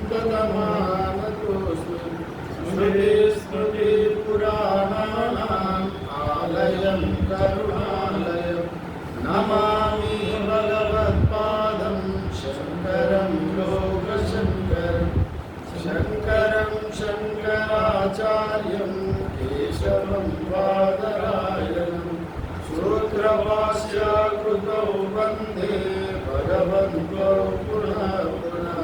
तदमानतोऽस्मि स्मृतिस्मृतिपुराणानाम् आलयं करुणालयं नमामि भगवत्पादं शङ्करं लोकशङ्करं शङ्करं शङ्कराचार्यं केशवं बादरायणं सूत्रभाष्यकृतौ वन्दे भगवन्तो पुनः पुनः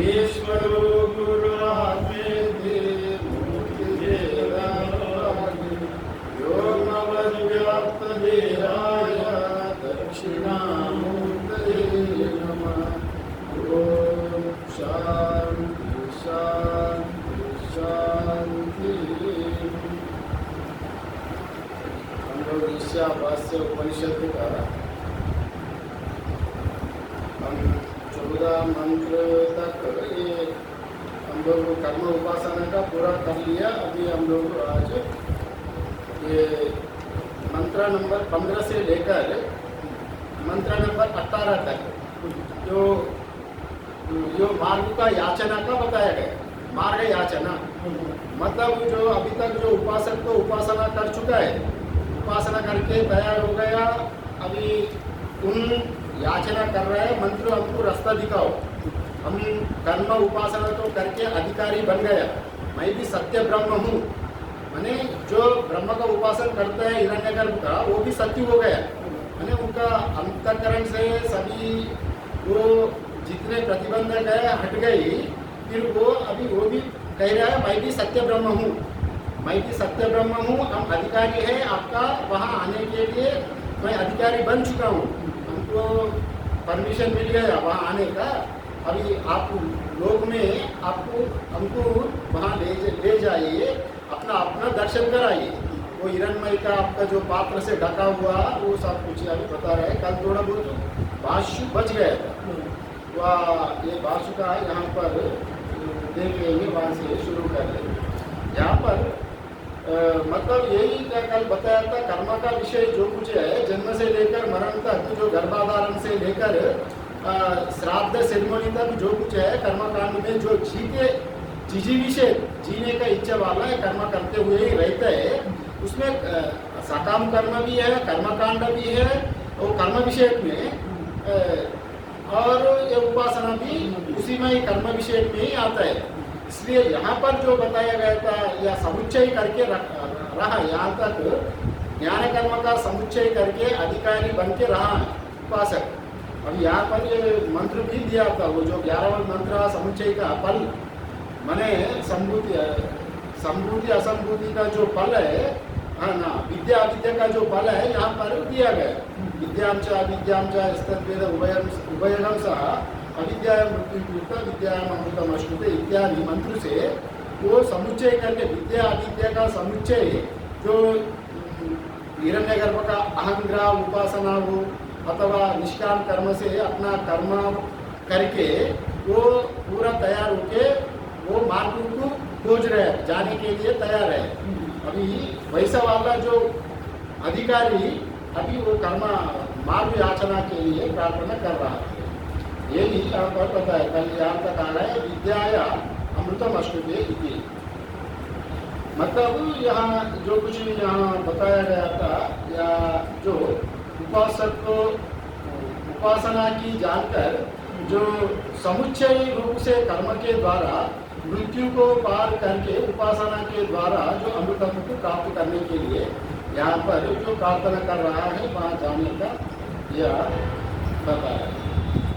ईश्वरो गुरुरात्मेति मूर्तिभेदविभागिने व्योमवद्व्याप्तदेहाय दक्षिणामूर्तये नमः। ॐ शान्ति शान्ति शान्ति। हम लोग ईशावास्य उपनिषद का हम 14 मंत्र तक ये हम लोग कर्म उपासना का पूरा कर लिया। अभी हम लोग आज ये मंत्र नंबर 15 से लेकर मंत्र नंबर 18 तक जो मार्ग का याचना का बताया गया। मार्ग याचना मतलब जो अभी तक जो उपासक तो उपासना कर चुका है, उपासना करके तैयार हो गया, अभी उन याचना कर रहे हैं मंत्र हमको रास्ता दिखाओ। हम कर्म उपासना तो करके अधिकारी बन गया, मैं भी सत्य ब्रह्म हूँ, मैंने जो ब्रह्म का उपासन करता है हिरण्यगर्भ का वो भी सत्य हो गया। मैंने उनका अंतःकरण से सभी वो जितने प्रतिबंधक है हट गई। फिर वो अभी वो भी कह रहा है मैं भी सत्य ब्रह्म हूँ, मैं भी सत्य ब्रह्म हूँ। हम अधिकारी है आपका वहाँ आने के लिए, मैं अधिकारी बन चुका हूँ, हमको परमिशन मिल गया वहाँ आने का। अभी आप लोग में आपको हमको वहाँ ले जाइए, अपना अपना दर्शन कराइए। वो हिरणमय का आपका जो पात्र से ढका हुआ वो सब कुछ अभी बता रहे हैं। कल थोड़ा बहुत भाष्य बच गया था, वह ये भाष्य का यहाँ पर देखेंगे, वहाँ से शुरू कर लेंगे। यहाँ पर मतलब यही क्या कल बताया था, कर्म का विषय जो कुछ है जन्म से लेकर मरण तक, जो गर्भाधारण से लेकर श्राद्ध सेरेमनी तक जो कुछ है कर्मकांड में जो जीजी विषय जीने का इच्छा वाला है कर्म करते हुए ही रहता है, उसमें सकाम कर्म भी है, कर्मकांड भी है, वो कर्म विषय में और ये उपासना भी उसी में ही कर्म विषय में ही आता है। इसलिए यहाँ पर जो बताया गया था या समुच्चय करके रहा, यहाँ तक ज्ञान कर्म का समुच्चय करके अधिकारी बन के रहा उपासक। अब यहाँ पर ये मंत्र भी दिया था, वो जो 11वां मंत्र समुच्चय का फल माने संभूति असंभूति का जो फल है, हाँ ना, विद्या अविद्या का जो फल है यहाँ पर दिया गया। विद्यां च अविद्यां च स्तद्वेद उभयं सह अविद्यायां मृत्युर्भूता विद्यायां अमृतमश्नुते इत्यादि मंत्र से वो समुच्चय करके विद्या अविद्या का समुच्चय जो हिरण्यगर्भ का अहंग्रह उपासना हो अथवा निष्काम कर्म से अपना कर्म करके वो पूरा तैयार होके वो मार्ग को खोज रहे हैं, जाने के लिए तैयार है। अभी वैसा वाला जो अधिकारी अभी वो कर्म मार्ग याचना के लिए प्रार्थना कर रहा है। ये यहाँ पर पता है, कल यहाँ तक आ रहा है विद्याया अमृतम अश्नुते इति। मतलब यहाँ जो कुछ यहाँ बताया गया था या जो उपासक को उपासना की जानकर जो समुच्चय रूप से कर्म के द्वारा मृत्यु को पार करके उपासना के द्वारा जो अमृतत्व को प्राप्त करने के लिए यहाँ पर जो प्रार्थना कर रहा है वहाँ जाने का यह बताया।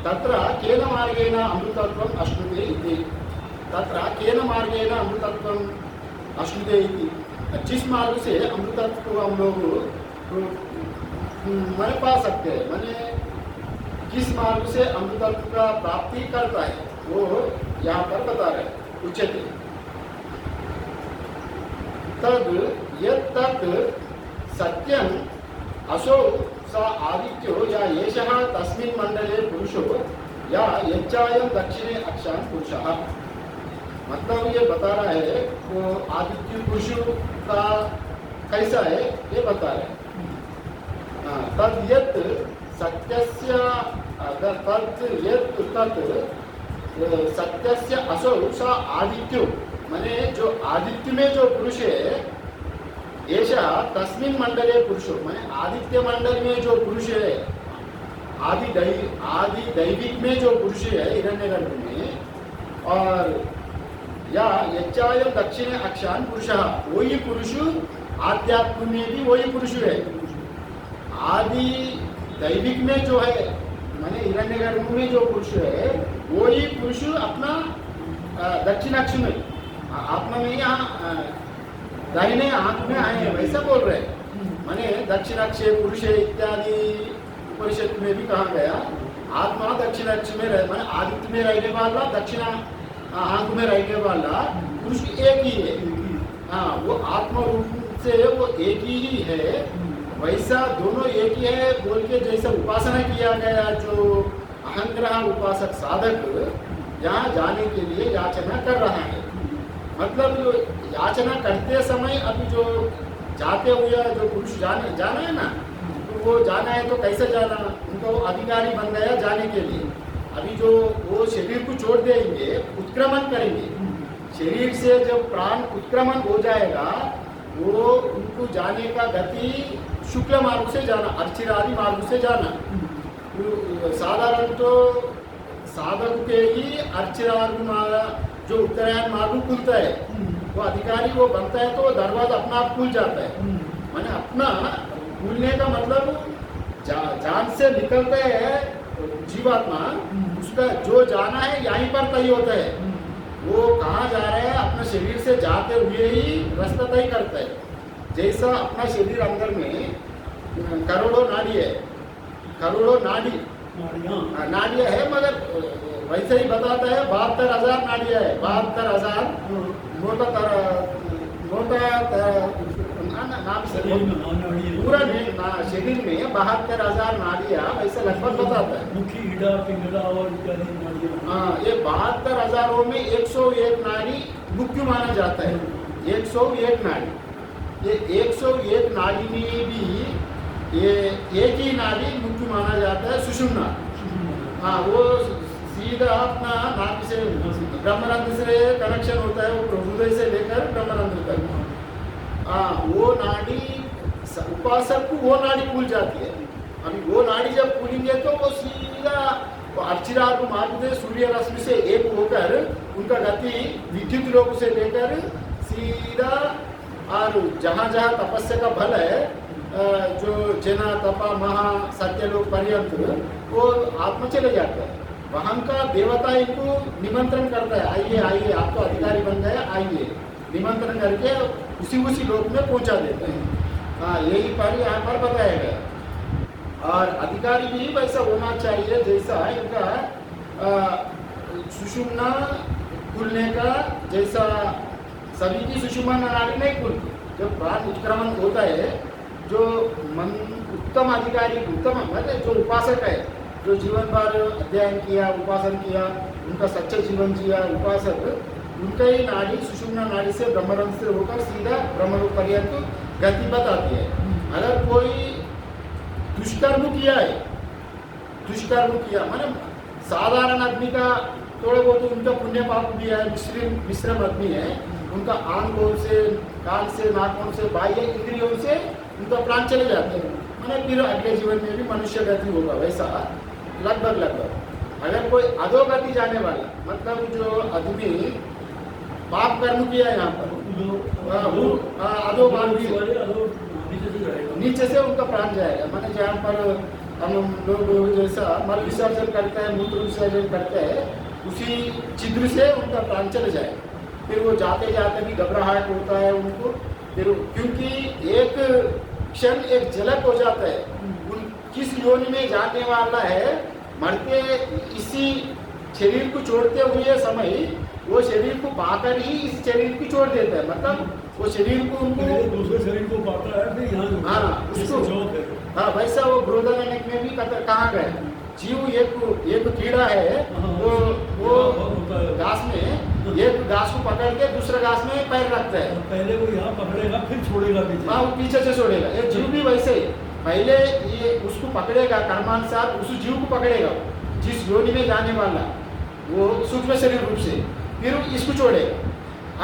तत्र केन मार्गेण अमृतत्वम् अश्नुते इति। तत्र केन मार्गेण अमृतत्वम् अश्नुते इति, जिस मार्ग से अमृतत्व को हम लोग मैंने पा सकते हैं, मैंने किस मार्ग से अमृतत्व का प्राप्ति करता है वो यहाँ पर बता रहे उच्यते। तद यत् सत्यम असो सा आदित्यो या येषः तस्मिन् मंडले पुरुषो या यच्चायं दक्षिणे अक्षां पुरुषः। मतलब ये बता रहा है वो आदित्य पुरुष का कैसा है ये बता रहे। तद यत् सत्यस्य तत् यत् तत् सत्यस्य असौ सा आदित्यो माने जो आदित्य में जो पुरुष है ऐसा तस्मिन् मंडले पुरुषो माने आदित्य मंडल में जो पुरुष है आदि दैविक में जो पुरुष है हिरण्यगर्भ में और या यच्चाय दक्षिण अक्षान पुरुषः वही पुरुष आध्यात्म में भी वही पुरुष है आदि दैविक में जो है माने हिरण्यगर्भ में जो पुरुष है वही पुरुष अपना दक्षिणाक्ष में आत्मा में यहाँ दाहिने हाथ में आए हैं वैसा बोल रहे हैं माने दक्षिणाक्ष पुरुष इत्यादि उपनिषद में भी कहा गया आत्मा दक्षिणाक्ष में रहे माने आदित्य में रहने वाला दक्षिणा आंख में रहने वाला पुरुष एक ही है हाँ वो आत्मा रूप से वो एक ही है वैसा दोनों एक ही है बोल के जैसा उपासना किया गया जो अहंग्रह उपासक साधक यहाँ जाने के लिए याचना कर रहा है मतलब जो याचना करते समय अभी जो जाते हुए जो पुरुष जाना है ना तो वो जाना है तो कैसे जाना उनको अधिकारी बन गया जाने के लिए अभी जो वो शरीर को छोड़ देंगे उत्क्रमण करेंगे शरीर से जब प्राण उत्क्रमण हो जाएगा वो उनको जाने का गति शुक्ल मार्ग से जाना अर्चिरादि मार्ग से जाना साधारण तो साधक के ही अर्चिरादि मार्ग जो उत्तरायण मार्ग खुलता है वो अधिकारी वो बनता है तो वो दरवाजा अपना आप खुल जाता है माने अपना खुलने का मतलब जान से निकलता है जीवात्मा उसका जो जाना है यहीं पर तय होता है वो कहाँ जा रहा है अपने शरीर से जाते हुए ही रास्ता तय करता है जैसा अपना शरीर अंदर में करोड़ों नाड़ी है करोड़ों नाड़ियाँ है मगर वैसे ही बताता है 72,000 नाड़ियाँ है 72,000 नाम से पूरा शरीर में 72,000 नाड़ियाँ वैसे लगभग बताता है मुखी ईड़ा पिंगला और इत्यादि नाड़ियाँ हाँ ये 72,000 में 101 नाड़ी मुख्य माना जाता है 101 नाड़ी ये 101 नाड़ी में भी ये एक ही नाड़ी मुख्य माना जाता है सुषुम्ना हाँ वो सीधा अपना नाक से ब्रह्मरंध्र से कनेक्शन होता है वो हृदय से लेकर ब्रह्मरंध्र तक हाँ वो नाड़ी उपासक को वो नाड़ी खुल जाती है अभी वो नाड़ी जब खुलेंगे तो वो सीधा अर्चिराग मार्ग से सूर्य रश्मि से एक होकर उनका गति विद्युत लोक से लेकर सीधा और जहाँ जहाँ तपस्या का फल है जो जना तपा महा सत्यलोक पर्यंत वो आत्मा चले जाता है वहाँ का देवता इनको निमंत्रण करता है आइए आइए आप तो अधिकारी बन गए आइए निमंत्रण करके उसी लोक में पहुँचा देते हैं हाँ यही पर यहाँ पर बताया गया और अधिकारी भी वैसा होना चाहिए जैसा इनका सुषुम्ना खुलने का जैसा सभी की सुषुम्ना नाड़ी नहीं खुलती जब प्राण उत्क्रमण होता है जो मन उत्तम अधिकारी उत्तम मतलब जो उपासक है जो जीवन भर अध्ययन किया उपासन किया उनका सच्चा जीवन जिया उपासक उनका ही नाड़ी सुषुम्ना नाड़ी से ब्रह्मरंध्र से होकर सीधा ब्रह्मलोक पर्यंत गति बताती है अगर कोई दुष्कर्म किया माने साधारण आदमी का थोड़ा बहुत उनका पुण्य पाप भी है मिश्रम आदमी है उनका आंगों से कान से नाकों से बाह्य इंद्रियों से उनका प्राण चले जाते हैं माने फिर अगले जीवन में भी मनुष्य गति होगा वैसा लगभग अगर कोई अधोगति जाने वाला मतलब जो आदमी पाप कर्म किया यहाँ पर अधो नीचे से उनका प्राण जाएगा माने जहाँ पर हम लोग जैसा मल विसर्जन करते हैं मूत्र विसर्जन करते हैं उसी छिद्र से उनका प्राण चले जाए फिर वो जाते जाते भी घबराहट होता है उनको फिर क्योंकि एक क्षण एक झलक हो जाता है उन किस योनि में जाने वाला है मरते इसी शरीर को छोड़ते हुए समय वो शरीर को पाकर ही इस शरीर को छोड़ देता है मतलब वो शरीर को उनको दूसरे शरीर को पाता है फिर यहाँ हाँ उसको हाँ वैसा वो बृहदारण्यक में भी कहाँ गए जीव एक कीड़ा है वो घास में एक घास को पकड़ के दूसरे घास में पैर रखता है पहले वो यहाँ पकड़ेगा फिर छोड़ेगा हाँ वो पीछे से छोड़ेगा ये जीव भी वैसे ही पहले ये उसको पकड़ेगा कर्मानुसार उस जीव को पकड़ेगा जिस योनि में जाने वाला वो सूक्ष्म शरीर रूप से, फिर इसको छोड़ेगा।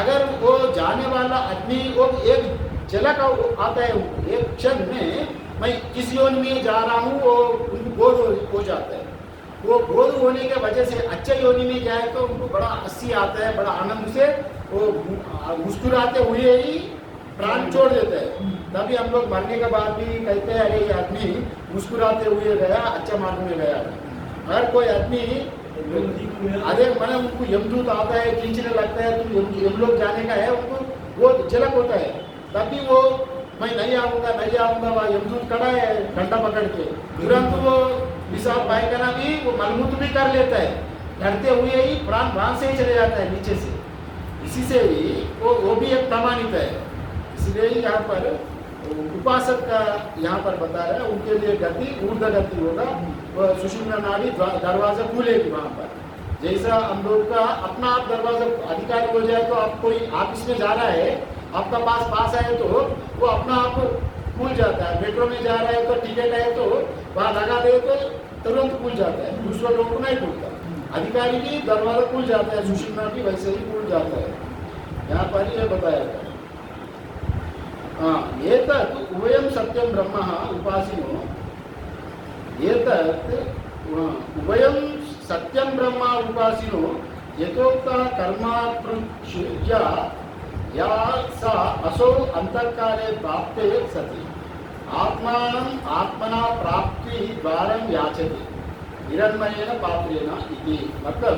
अगर वो जाने वाला आदमी वो एक झलक आता है उनको, एक क्षण में मैं किस योनि में जा रहा हूँ वो उनको बोध हो जाता है। वो बोध होने के वजह से अच्छे योनि में जाए तो उनको बड़ा हंसी आता है, बड़ा आनंद से वो मुस्कुराते हुए ही प्राण छोड़ देते हैं। तभी हम लोग मरने के बाद भी कहते हैं अरे ये आदमी मुस्कुराते हुए गया, अच्छा मार्ग में गया। हर कोई आदमी अरे मैंने उनको यमदूत आता है, खींचने लगता है, तुम यमलोक जाने का है, उनको वो झलक होता है। तभी वो मैं नहीं आऊँगा, वह यमदूत खड़ा है डंडा पकड़ के, तुरंत वो विशाल पायखाना भी वो मलमूत्र भी कर लेता है, डरते हुए ही प्राण वहां से ही चले जाता है नीचे से। इसी से ही वो भी एक प्रमाणित है। इसलिए यहाँ पर उपासक का यहाँ पर बता रहे हैं उनके लिए गति ऊर्ध्व गति होगा, वह सुषुम्ना नाड़ी दरवाजा खुलेगी वहाँ पर। जैसा हम लोग का अपना आप दरवाजा अधिकारी हो जाए तो आप इसमें जा रहा है, आपका पास है तो वो अपना आप खुल जाता है। मेट्रो में जा रहा है तो टिकट है तो वहाँ लगा दे तो तुरंत खुल जाता है, दूसरे लोग को नहीं खुलता। अधिकारी की दरवाजा खुल जाता है, सुषुम्ना भी वैसे ही खुल जाता है। यहाँ पर ये बताया गया। हाँ, ये तत् उभयं सत्यम ब्रह्म उपासिनो, ये तत् उभयं सत्यम ब्रह्म उपासिनो यथोक्ता कर्मापृच्छ्या या सा असौ अंतःकाले प्राप्ते सति आत्मानं आत्मना प्राप्ति द्वारं याचते हिरण्मयेन पात्रेण इति। मतलब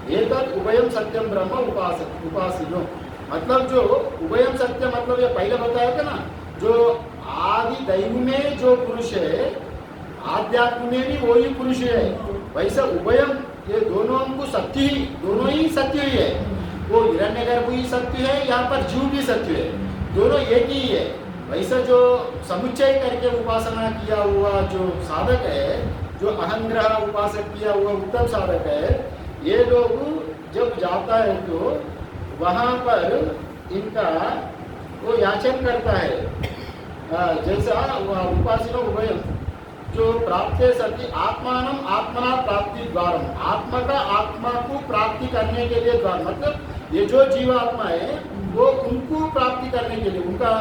ये तत् उभयं सत्यम ब्रह्म उपासिनो, मतलब जो उभयम सत्य मतलब ये पहले बताया था ना, जो आदि दैव में जो पुरुष है आध्यात्म में भी वही पुरुष है, वैसा उभयम ये दोनों को सत्य ही, दोनों ही सत्य ही है। वो हिरण्यगर्भ भी सत्य है, यहाँ पर जीव भी सत्य है, दोनों एक ही है। वैसा जो समुच्चय करके उपासना किया हुआ जो साधक है, जो अहंग्रह उपासक किया हुआ उत्तम साधक है, ये लोग जब जाता है तो वहाँ पर इनका वो याचन करता है। जैसा उपासना उभयम जो प्राप्त सती आत्मानम आत्मना प्राप्ति द्वारम, आत्मा का आत्मा को प्राप्ति करने के लिए द्वार, मतलब ये जो जीवात्मा है वो उनको प्राप्ति करने के लिए, उनका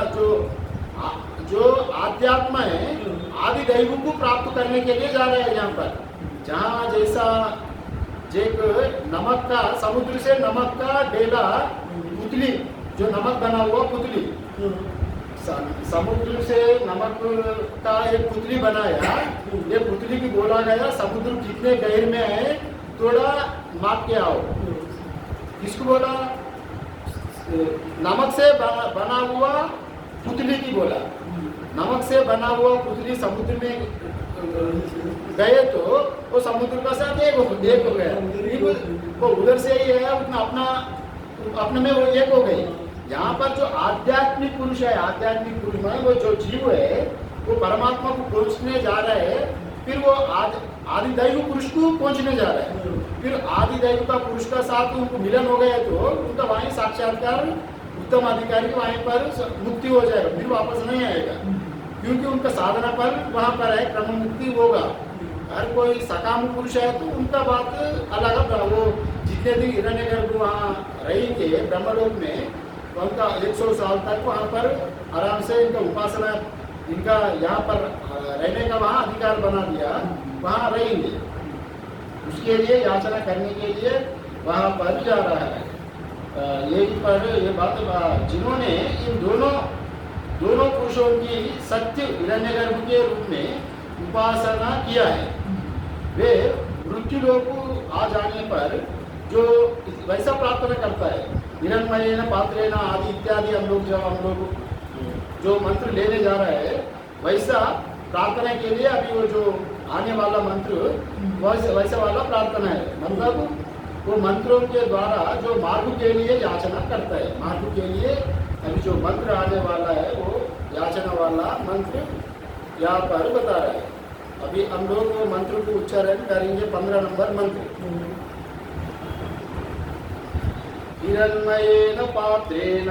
जो आध्यात्मा है आदि दैव को प्राप्त करने के लिए जा रहे हैं। यहाँ पर जहाँ जैसा एक नमक का, समुद्र से नमक का डेला पुतली, जो नमक बना हुआ पुतली, समुद्र से नमक का एक पुतली बनाया, ये पुतली की बोला गया समुद्र कितने गहर में है थोड़ा माप के आओ। किसको बोला? नमक से बना हुआ पुतली की बोला। नमक से बना हुआ पुतली समुद्र में गए तो वो समुद्र का साथ एक हो गया, वो उधर से ही है उतना अपने में वो एक हो गई। यहाँ पर जो आध्यात्मिक पुरुष है, आध्यात्मिक पुरुष में वो जो जीव है वो परमात्मा को पहुँचने जा रहा है, फिर वो आदि दैव पुरुष को पहुँचने जा रहा है। फिर आदि दैव का पुरुष का साथ उनको मिलन हो गया तो उनका वहीं साक्षात्कार उत्तम अधिकारी वहीं पर मुक्ति हो जाएगा, फिर वापस नहीं आएगा, क्योंकि उनका साधना पर वहाँ पर है क्रम मुक्ति होगा। हर कोई सकाम पुरुष है तो उनका बात अलग है। वो जितने दिन हिरण्यगर्भ वहाँ रहेंगे ब्रह्मलोक में, तो उनका 100 साल तक वहाँ पर आराम से इनका उपासना, इनका यहाँ पर रहने का वहाँ अधिकार बना दिया, वहाँ रहेंगे। उसके लिए याचना करने के लिए वहाँ पर जा रहा है। ये बात जिन्होंने इन दोनों पुरुषों की सत्य हिरण्यगर्भ के रूप में उपासना किया है, वे मृत्यु लोक आ जाने पर जो वैसा प्रार्थना करता है, हिरण्मयेन पात्रेण आदि इत्यादि हम लोग जो मंत्र लेने जा रहे हैं, वैसा प्रार्थना के लिए अभी वो जो आने वाला मंत्र वैसा वाला प्रार्थना है। मतलब वो मंत्रों के द्वारा जो मार्ग के लिए याचना करता है, मार्ग के लिए अभी जो मंत्र आने वाला है वो याचना वाला मंत्र यहाँ पर बता रहे हैं। अभी हम लोग वो मंत्र को उच्चारण करेंगे। 15 नंबर मंत्र। हिरण्मयेन पात्रेण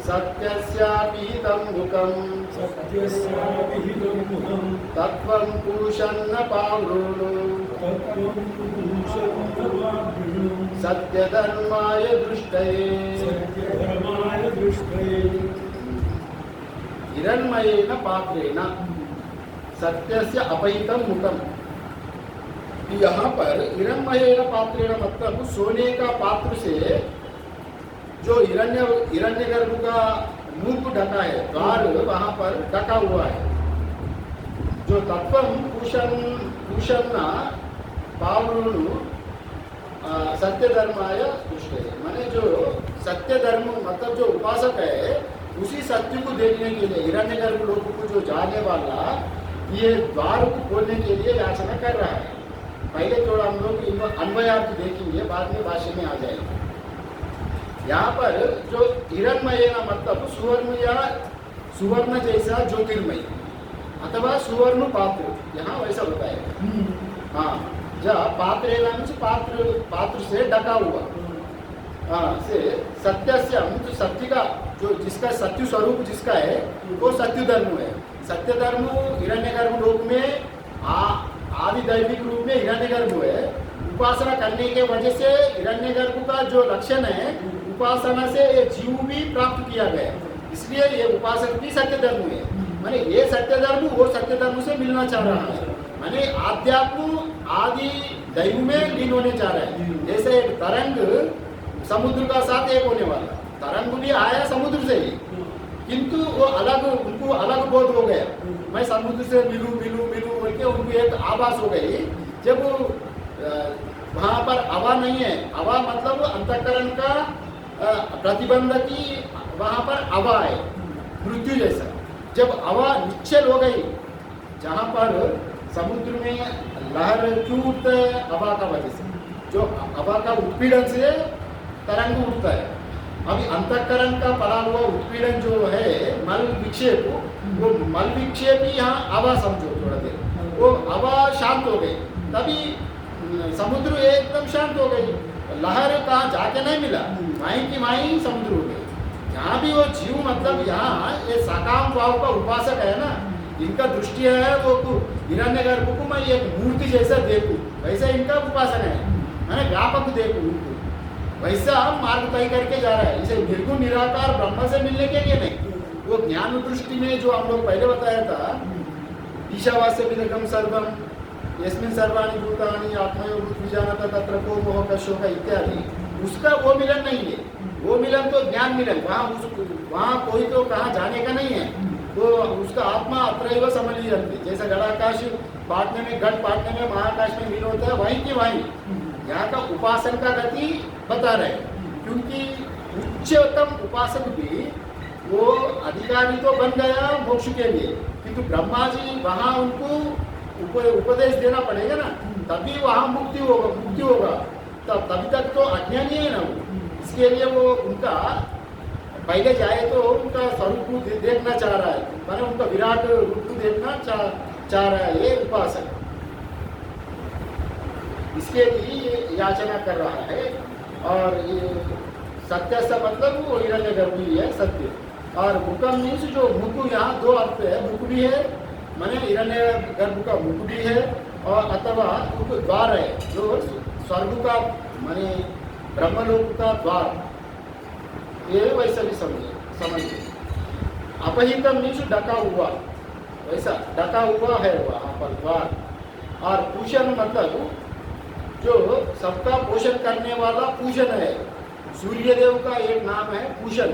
सत्यस्यापीतं मुखं तत्त्वं पुरुषन्न पावृणु सत्त्वं पुरुषं सर्वाभ्युं सत्यधर्माय दृष्टये सत्यधर्माय दृष्टये हिरण्मयेन पात्रेण सत्यस्य अपहितं मुखम। यहाँ पर हिरण्मयेन पात्रेण मतलब सोने का पात्र से जो हिरण्यगर्भ का मुख ढका है, द्वार वहां पर ढका हुआ है। जो तत्वम पूषण पावनु सत्य धर्माय दृष्टि, माने जो सत्य धर्म मतलब जो उपासक है उसी सत्य को देखने के लिए हिरण्यगर्भ लोगों को जो जाने वाला ये द्वार को खोलने के लिए याचना कर रहा है। पहले थोड़ा हम लोग अन्वयार्थ देखेंगे, बाद में भाष्य में आ जाएंगे। यहाँ पर जो हिरण्मय ना मतलब सुवर्ण या सुवर्ण जैसा ज्योतिर्मय अथवा सुवर्ण पात्र, यहाँ वैसा बताया। हाँ, जब पात्र से ढका हुआ से सत्य से हम सत्य का जो जिसका सत्य स्वरूप जिसका है वो सत्य धर्म है। सत्य धर्म हिरण्यगर्भ लोक में आदि दैविक रूप में हिरण्यगर्भ है। उपासना करने के वजह से हिरण्यगर्भ का जो लक्षण है उपासना से ये जीव भी प्राप्त किया गया, इसलिए ये उपासक भी सत्य धर्म है। माने ये सत्य धर्म वो सत्य धर्म से मिलना चाह रहा है, माने आध्यात्म आदि दैव में लीन होने चाह रहा है। जैसे एक तरंग समुद्र का साथ एक होने वाला, तरंग भी आया समुद्र से ही, किंतु वो अलग उनको अलग बोध हो गया, मैं समुद्र से मिलूं करके उनको एक आभास हो गई। जब वहाँ पर हवा नहीं है, हवा मतलब अंतःकरण का प्रतिबंध की वहाँ पर हवा है, मृत्यु जैसा। जब हवा निश्चल हो गई, जहाँ पर समुद्र में लहर क्यों उठता है, हवा का वजह से, जो हवा का उत्पीड़न से तरंग उठता है। अभी अंतःकरण का पड़ा हुआ उत्पीड़न जो है मल विक्षेप, वो मल विक्षेप ही यहाँ हवा समझो थोड़ा देर, वो हवा शांत हो गई, तभी समुद्र एकदम शांत हो गई। लहर कहाँ जाके नहीं मिला, वहीं की वहीं समुद्र हो गई। यहाँ भी वो जीव मतलब यहाँ ये साकाम भाव का उपासक है ना, इनका दृष्टि है वो हिरण्यगर्भ को मैं एक मूर्ति जैसा देखूं, वैसा इनका उपासना है, मैंने व्यापक देखूं उनको, वैसा मार्ग तय करके जा रहा है। इसे निर्गुण निराकार ब्रह्म से मिलने के लिए नहीं, वो ज्ञान दृष्टि में जो हम लोग पहले बताया था, ईशावास्य विदगम सर्वम यस्मिन् सर्वाणि भूतानि आत्मयोग विजानता तत्र को मोह कशोक इत्यादि, उसका वो मिलन नहीं है। वो मिलन तो ज्ञान मिलन, वहाँ कोई तो कहाँ जाने का नहीं है, तो उसका आत्मा अत्रैव समलीयते, जैसा घटाकाश बांटने में घट बांटने में महाकाश में मिल होता है, वहीं की वहीं यहाँ का उपासन का गति बता रहे हैं। क्योंकि उच्चतम उपासक भी वो अधिकारी तो बन गया मोक्ष के लिए, किंतु ब्रह्मा जी वहाँ उनको उपदेश देना पड़ेगा ना, तभी वहाँ मुक्ति होगा। तभी तक तो अज्ञानी है ना वो, इसके लिए वो उनका पहले जाए तो उनका स्वरूप को देखना चाह रहा है, माने उनका विराट रूप को देखना चाह रहा है ये उपासक, इसके लिए याचना कर रहा है। और ये सत्य से मतलब वो हिरण्यगर्भ ही है सत्य। और मुखम मीन्स जो मुख, यहाँ दो अर्थ है, मुख भी है माने हिरण्यगर्भ का मुख भी है, और अथवा द्वार है जो स्वर्ग का माने ब्रह्मलोक का द्वार, ये वैसा भी समझिए। अपहितम मीन्स ढका हुआ, वैसा ढका हुआ है वहाँ पर द्वार। और पूषण मतलब जो सबका पोषण करने वाला पूषण है, सूर्यदेव का एक नाम है पूषण।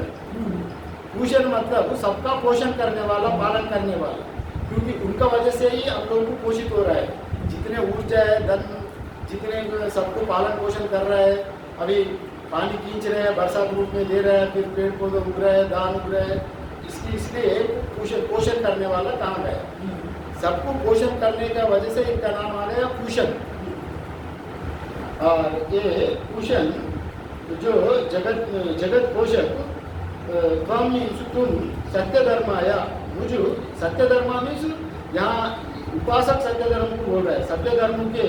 पूषण मतलब सबका पोषण करने वाला, पालन करने वाला, क्योंकि उनका वजह से ही हम लोगों को पोषित हो रहा है। जितने ऊर्जा है, धन, जितने सबको पालन पोषण कर रहा है, अभी पानी खींच रहे हैं, बरसात रूप में दे रहा है, फिर पेड़ पौधे उग रहे हैं, धान उग रहे हैं, इसलिए पोषण करने वाला कहाँ गया, सबको पोषण करने का वजह से इनका नाम आ गया पूषण। और ये पूषण जो जगत पोषक त्वम तुम सत्य धर्माया, मुझे सत्य धर्म मीन्स यहाँ उपासक सत्य धर्म को बोल रहा है। सत्य धर्म के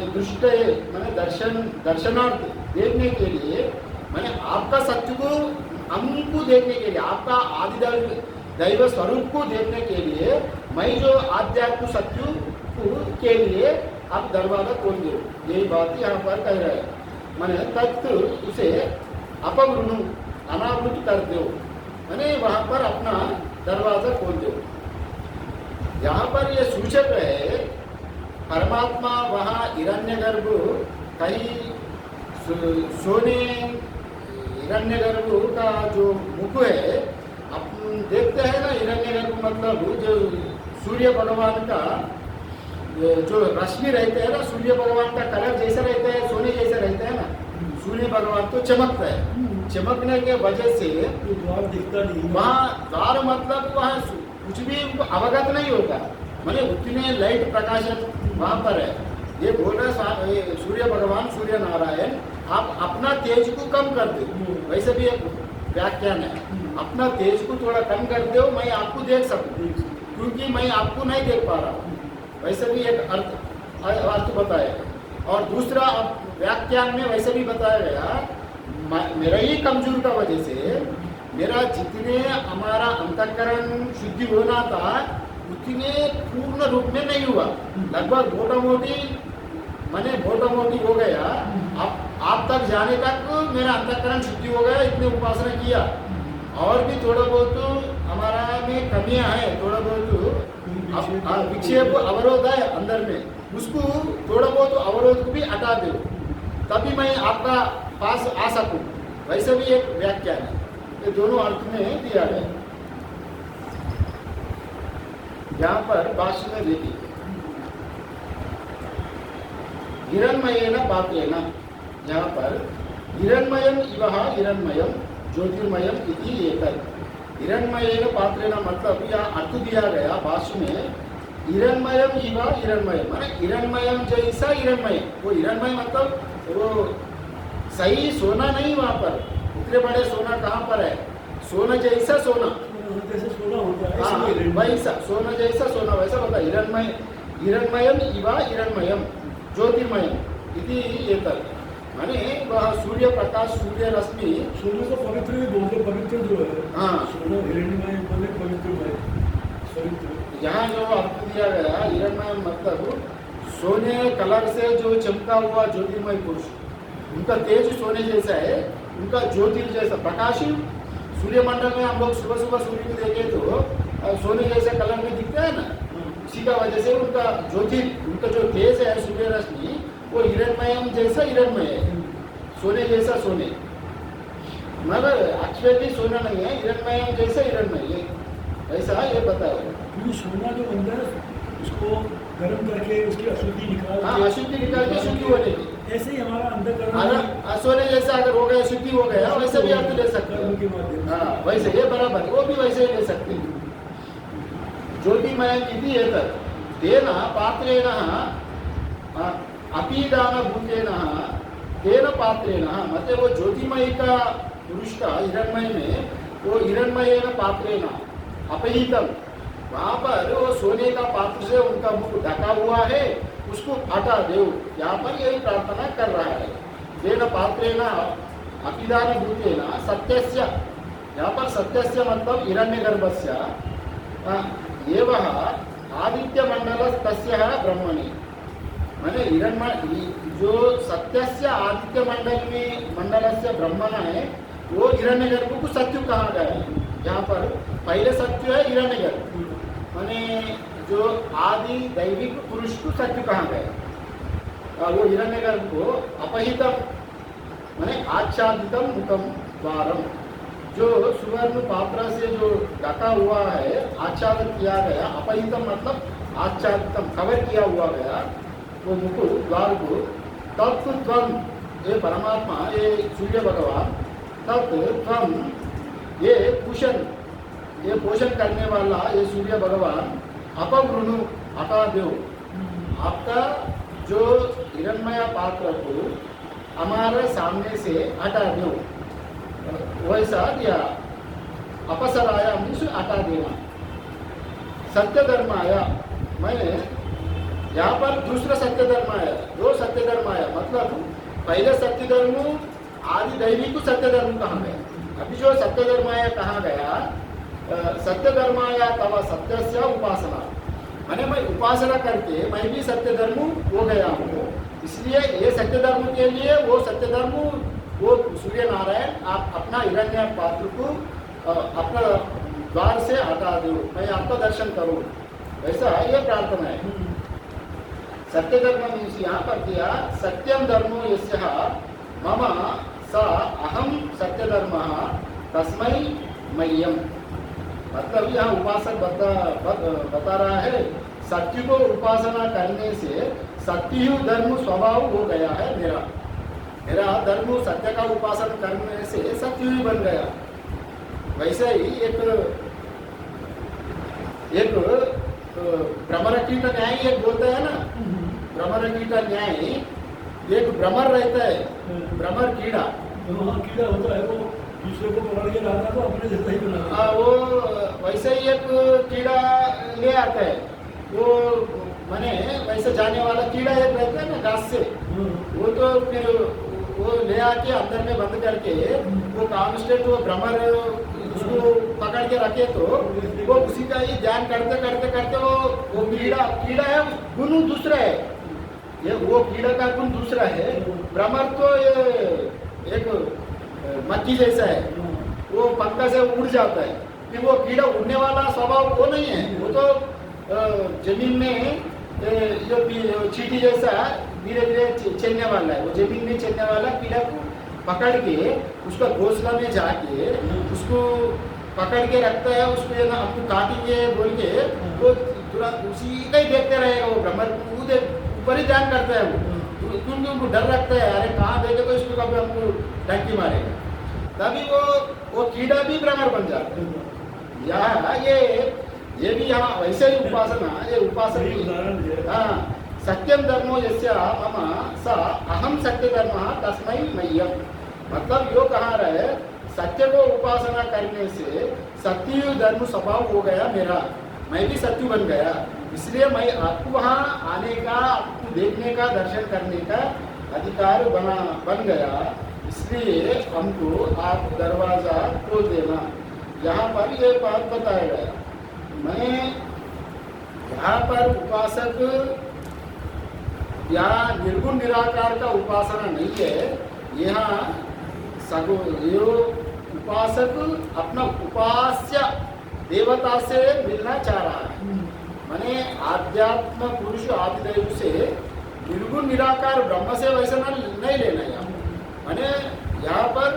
दृष्टि मैंने दर्शनार्थ देखने के लिए, मैंने आपका सत्य को हमको देखने के लिए, आपका आदि दैव स्वरूप को देखने के लिए, मैं जो आध्यात्म सत्य के लिए आप दरवाजा खोल दो। यही बात यहाँ पर कह रहे हैं। मैंने तत्त उसे अपवृणु अनावृत कर दो, मैंने वहां पर अपना दरवाजा खोल दो। यहाँ पर ये सूचक है परमात्मा वहाँ हिरण्यगर्भ कहीं सोने हिरण्यगर्भ का जो मुख है, अपन देखते हैं ना, हिरण्यगर्भ मतलब जो सूर्य भगवान का जो रश्मि रहते हैं ना, सूर्य भगवान का कलर जैसा रहता है, सोने जैसा रहता है ना। सूर्य भगवान तो चमकता है, चमकने के वजह से द्वार दिखता नहीं, वहाँ द्वार मतलब वहाँ कुछ भी उनको अवगत नहीं होता, मैंने उतने लाइट प्रकाशन वहाँ पर है। ये बोल रहे सूर्य भगवान सूर्य नारायण आप अपना तेज को कम कर दो, वैसे भी एक व्याख्यान है, अपना तेज को थोड़ा कम कर दो, मैं आपको देख सकूं, क्योंकि मैं आपको नहीं देख पा रहा हूँ, वैसे भी एक अर्थ बताया। और दूसरा व्याख्यान में वैसे भी बताया गया, मेरा ही कमजोर का वजह से मेरा जितने हमारा अंतःकरण शुद्धि होना था उतने पूर्ण रूप में नहीं हुआ, लगभग मोटा मोटी हो गया। आप तक जाने तक मेरा अंतःकरण शुद्धि हो गया, इतने उपासना किया। और भी थोड़ा बहुत हमारा में कमियां हैं, थोड़ा बहुत विक्षेप अवरोध है अंदर में, उसको थोड़ा बहुत अवरोध को भी हटा दो, तभी मैं आपका पास आ सकूं, वैसे भी एक व्याख्यान है। ये दोनों अर्थ में दिया गया। यहाँ पर भाष्य में देखिए, हिरण्मयेन पात्रेण, यहाँ पर हिरण्मयम इवः हिरण्मयम ज्योतिर्मयम इति एतत्। हिरण्मयेन पात्रेण मतलब यहाँ अर्थ दिया गया भाष्य में, हिरण्मयम इव हिरण्मयम, माने हिरण्मयम जैसा हिरण्मय। वो हिरण्मय मतलब वो सही सोना नहीं, वहाँ पर उतने बड़े सोना कहाँ पर है, सोना जैसा सोना, जैसे सोना होता है, हाँ वैसा सोना जैसा सोना, वैसा होता है हिरण्मय। हिरण्मयम इव हिरण्मयम ज्योतिर्मयम इति एतत्, माने वह सूर्य प्रकाश सूर्य रश्मि, सोने को पवित्र भी बोलते, पवित्र जो है, हाँ सोना हिरण्यमय बोले पवित्रमय, पवित्र। यहाँ जो अर्थ दिया गया हिरण्मय मतलब सोने कलर से जो चमका हुआ ज्योतिर्मय पुरुष, उनका तेज सोने जैसा है, उनका ज्योतिर जैसा प्रकाश। सूर्यमंडल में हम लोग सुबह सुबह सूर्य को देखें तो सोने जैसा कलर में दिखता है ना, इसी का वजह से उनका ज्योतिर, उनका जो तेज है सूर्य रश्मि, वो हिरण्मयम जैसा हिरण्मय है, सोने जैसा सोने, मगर एक्चुअली सोना नहीं है, हिरण्मयम जैसा हिरण्मय है, ऐसा ये बताया। क्योंकि सोना जो बनता है उसको गर्म करके उसकी अशुद्धि निकाल, हाँ अशुद्धि निकाल के शुद्धि होने की, ऐसे ही हमारा अंतःकरण सोने जैसा अगर हो गया शुद्धि हो गया, वैसे भी अर्थ ले सकते के हैं। माध्यम से। हाँ वैसे ये बराबर, वो भी वैसे ही ले सकते हैं। ज्योतिमयम इति एतत् तेन पात्रेण अपीदान भूतेन तेन पात्रेण, मतलब वो ज्योतिमय का पुरुष का हिरण्मय में, वो हिरण्मयेन पात्रेण अपहितम, वहाँ पर वो सोने का पात्र से उनका मुख ढका हुआ है, उसको हटा दो। यहाँ पर यही प्रार्थना कर रहा है, तेन पात्रेण अपिदान भूतेन सत्यस्य, यहाँ पर सत्यस्य मतलब हिरण्यगर्भस्य एवं आदित्य मंडल तस्य ब्रह्मणि, माने हिरण्मय जो सत्यस्य आदित्य मंडलस्य ब्रह्मण है, वो हिरण्यगर्भ को सत्य कहा गया है। यहाँ पर पहले सत्य है हिरण्यगर्भ, माने जो आदि दैविक पुरुष को सत्य कहा गया, वो हिरण्यगर्भ को अपहितम माने आच्छादितम मुखम द्वारम, जो सुवर्ण पात्र से जो ढका हुआ है, आच्छादित किया गया, अपहितम मतलब आच्छादितम कवर किया हुआ गया, वो मुख द्वार को, तत्त्वम ये परमात्मा, ये सूर्य भगवान, तत्त्वम ये पोषण करने वाला ये सूर्य भगवान, अपवृणु हटा दो, आपका जो हिरण्मय पात्र को हमारे सामने से हटा दो, वैसा दिया। अपसराया मीन्स हटा देना। सत्य धर्म आया, मैंने यहाँ पर दूसरा सत्य धर्म आया, दो सत्य धर्म आया, मतलब पहले सत्य धर्म आदि दैवी को सत्य धर्म कहा गया, अभी जो सत्य धर्म आया कहा गया, सत्य धर्म आया तब सत्यस्य उपासना, मैंने मैं उपासना करके मैं भी सत्य धर्म हो गया हूँ। इसलिए ये सत्य धर्म के लिए वो सत्य धर्म वो सूर्य नारायण आप अपना हिरण्य पात्र को अपना द्वार से हटा दो, मैं आपका दर्शन करूँ, वैसा ये प्रार्थना है। सत्य धर्म मीन्स यहाँ पर दिया सत्यम धर्मो यस्यः मम स अहम सत्य धर्म तस्मै मह्यम। मतलब यहाँ उपासक बता रहा है सत्य को उपासना करने से सत्य धर्म स्वभाव हो गया है मेरा धर्म सत्य का उपासना करने से सत्य ही बन गया। वैसे ही एक भ्रमर कीट न्याय एक बोलते हैं ना, भ्रमर कीट न्याय एक भ्रमर रहता है, भ्रमर कीड़ा कीड़ा होता है वो दूसरे को पकड़ के लाता तो अपने जैसा ही बना वो वैसे ही एक कीड़ा ले आता है, वो माने वैसे जाने वाला कीड़ा एक रहता है ना घास से, वो तो फिर वो ले आके अंदर में बंद करके वो कांस्टेंट वो भ्रमर उसको पकड़ के रखे तो वो उसी का ही ध्यान करते करते करते वो कीड़ा है गुण दूसरा है, ये वो कीड़ा का गुण दूसरा है। भ्रमर तो ये एक मक्खी जैसा है, वो पंखा से उड़ जाता है, फिर वो कीड़ा उड़ने वाला स्वभाव वो नहीं है, वो तो जमीन में जो चींटी जैसा धीरे धीरे चलने वाला है, वो जमीन में चलने वाला कीड़ा को पकड़ के उसका घोंसला में जाके उसको पकड़ के रखता है, उसको ये ना आपको काटेंगे बोल के वो तुरंत उसी का ही देखते रहेगा। वो भ्रमर ऊपर ही ध्यान करता है वो, क्योंकि उनको डर लगता है अरे कहाँ देखे तो इसको कभी हमको डंकी मारेगा, तभी वो कीड़ा भी भ्रमर बन जाता है। यहाँ ये भी यहाँ वैसे ही उपासना, ये उपासना हाँ सत्यम धर्मो यस्य मम स अहम सत्य धर्म तस्मै मह्यम। मतलब यो कहा रहे सत्य को उपासना करने से सत्य धर्म स्वभाव हो गया मेरा, मैं भी सत्य बन गया, इसलिए मैं आपको वहाँ आने का, आपको देखने का, दर्शन करने का अधिकार बन गया, इसलिए हमको आप दरवाजा खोल देना। यहाँ पर ये बात बताया गया। मैं यहाँ पर उपासक या निर्गुण निराकार का उपासना नहीं है, यहाँ सगो यो उपासक अपना उपास्य देवता से मिलना चाह रहा है। माने आध्यात्म पुरुष आदिदेव से निर्गुण निराकार ब्रह्म से वैसे नहीं लेना यहाँ। माने यहाँ पर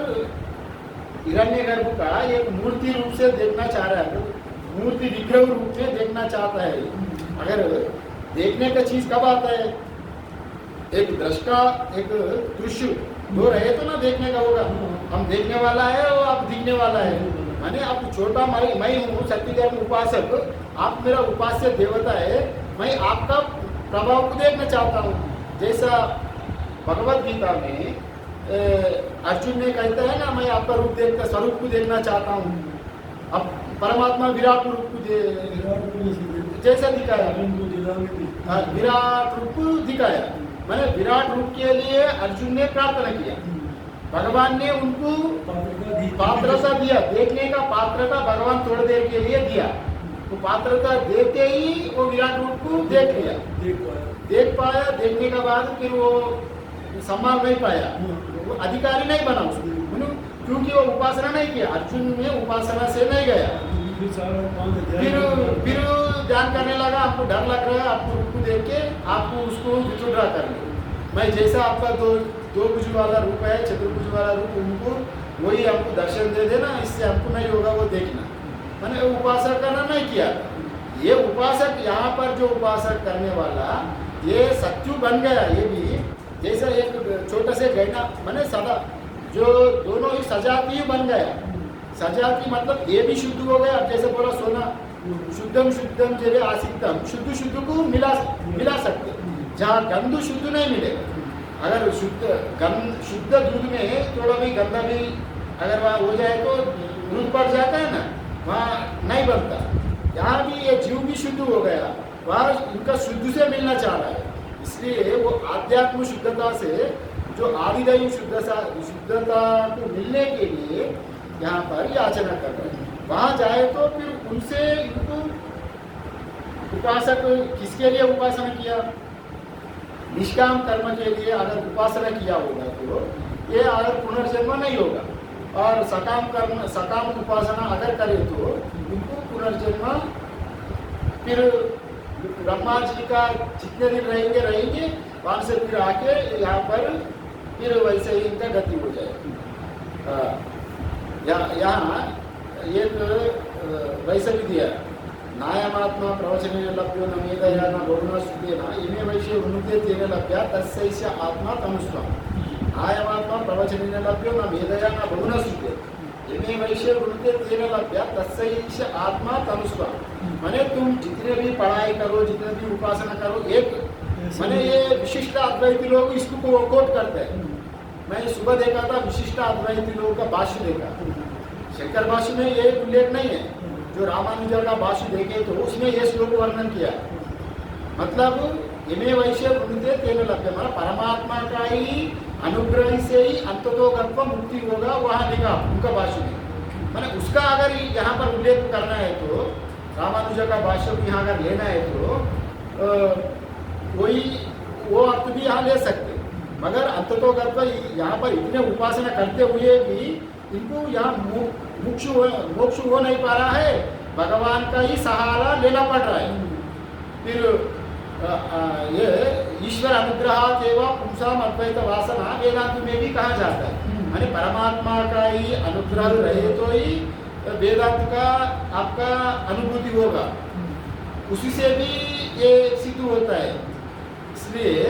हिरण्यगर्भ का एक मूर्ति रूप से देखना चाह रहा है, मूर्ति विग्रह रूप में देखना चाहता है। अगर देखने का चीज कब आता है, एक दृष्टा एक दृश्य दो रहे तो ना देखने का होगा। हम देखने वाला है और आप दिखने वाला है, माने आप छोटा मैं हूँ सत्यधर्म उपासक, आप मेरा उपास्य देवता है, मैं आपका प्रभाव को देखना चाहता हूँ। जैसा भगवत गीता में अर्जुन ने कहता है ना मैं आपका रूप देखता स्वरूप को देखना चाहता हूँ। अब परमात्मा विराट रूप को जैसा दिखाया, विराट रूप दिखाया, मैंने विराट रूप के लिए अर्जुन ने प्रार्थना किया, भगवान ने उनको पात्रता दिया, देखने का पात्रता भगवान थोड़ी देर के लिए दिया, तो पात्रता देते ही वो विराट रूप को देख लिया, देख पाया, देखने के बाद फिर वो संभाल नहीं पाया, वो अधिकारी नहीं बना उसको, क्योंकि वो उपासना नहीं किया, अर्जुन में उपासना से नहीं गया। फिर ध्यान करने लगा, आपको डर लग रहा है, आपको रूप को देख के आपको उसको विचुड्रा कर लो, मैं जैसा आपका दो भुज वाला रूप है, चतुर्भुज वाला रूप, उनको वही हमको दर्शन दे देना, इससे हमको नहीं होगा वो देखना। मैंने उपासक करना नहीं किया। ये उपासक यहाँ पर जो उपासक करने वाला ये सत्यु बन गया, ये भी जैसा एक छोटा से गहना मैंने सदा जो दोनों ही सजाती बन गया। सजाती मतलब ये भी शुद्ध हो गया, जैसे बोला सोना शुद्धम शुद्धम जरे आसिद्धम, शुद्ध शुद्ध को मिला सकते, जहाँ गंध शुद्ध नहीं मिलेगा। अगर शुद्ध दूध में थोड़ा भी गंदा भी अगर वहाँ हो जाए तो दूध पड़ जाता है ना, वहाँ नहीं बनता। यहाँ भी ये जीव भी शुद्ध हो गया, वहाँ उनका शुद्ध से मिलना चाह रहा है, इसलिए वो आध्यात्म शुद्धता से जो आदिदैव शुद्धता को मिलने के लिए यहाँ पर याचना कर रहे हैं। वहाँ जाए तो फिर उनसे इनको उपासक किसके लिए उपासना किया? निष्काम कर्म के लिए अगर उपासना किया होगा तो ये अगर पुनर्जन्म नहीं होगा, और सकाम कर्म सकाम उपासना अगर करे तो उनको पुनर्जन्म फिर ब्रह्मा जी का जितने दिन रहेंगे वहां से फिर आके यहाँ पर फिर वैसे ही इनका गति हो जाए। यहाँ एक वैसे भी दिया, नायमात्मा प्रवचनेन लभ्यो न मेधया न बहुना श्रुतेन इमे वैश्य वृणुते तेन लभ्या तस्यैष आत्मा तनुष्वम्। नायमात्मा प्रवचनेन लभ्यो न मेधया न बहुना श्रुतेन इमे वैश्य वृणुते तेन लभ्या तस्यैष आत्मा तनुष्वम्। माने तुम जितने भी पढ़ाई करो, जितने भी उपासना करो, एक माने ये विशिष्ट अद्वैती लोग इसको कोट करते हैं। मैं सुबह देखा था विशिष्ट अद्वैती लोगों का भाष्य देखा, शंकर भाष्य में ये उल्लेख नहीं है। जो रामानुजर का भाष्य देखे तो उसने ये श्लोक वर्णन किया, मतलब इमे वैश्य वृणुते तेन लभ्य, माना परमात्मा का ही अनुग्रह से ही अंततोगत्व मुक्ति होगा, वहां लिखा उनका भाष्य में। मैंने उसका अगर यहाँ पर उल्लेख करना है तो रामानुजर का भाष्य भी यहाँ अगर लेना है तो कोई वो अर्थ भी यहाँ ले सकते, मगर अंततोगत्व यहाँ पर इतने उपासना करते हुए भी इनको यहाँ मोक्ष हो नहीं पा रहा है, भगवान का ही सहारा लेना पड़ रहा है। फिर ये ईश्वर अनुग्रह एवं पुंसाम अद्वैत वासना वेदांत में भी कहा जाता है, यानी परमात्मा का ही अनुग्रह रहे तो ही वेदांत का आपका अनुभूति होगा, उसी से भी ये सिद्ध होता है। इसलिए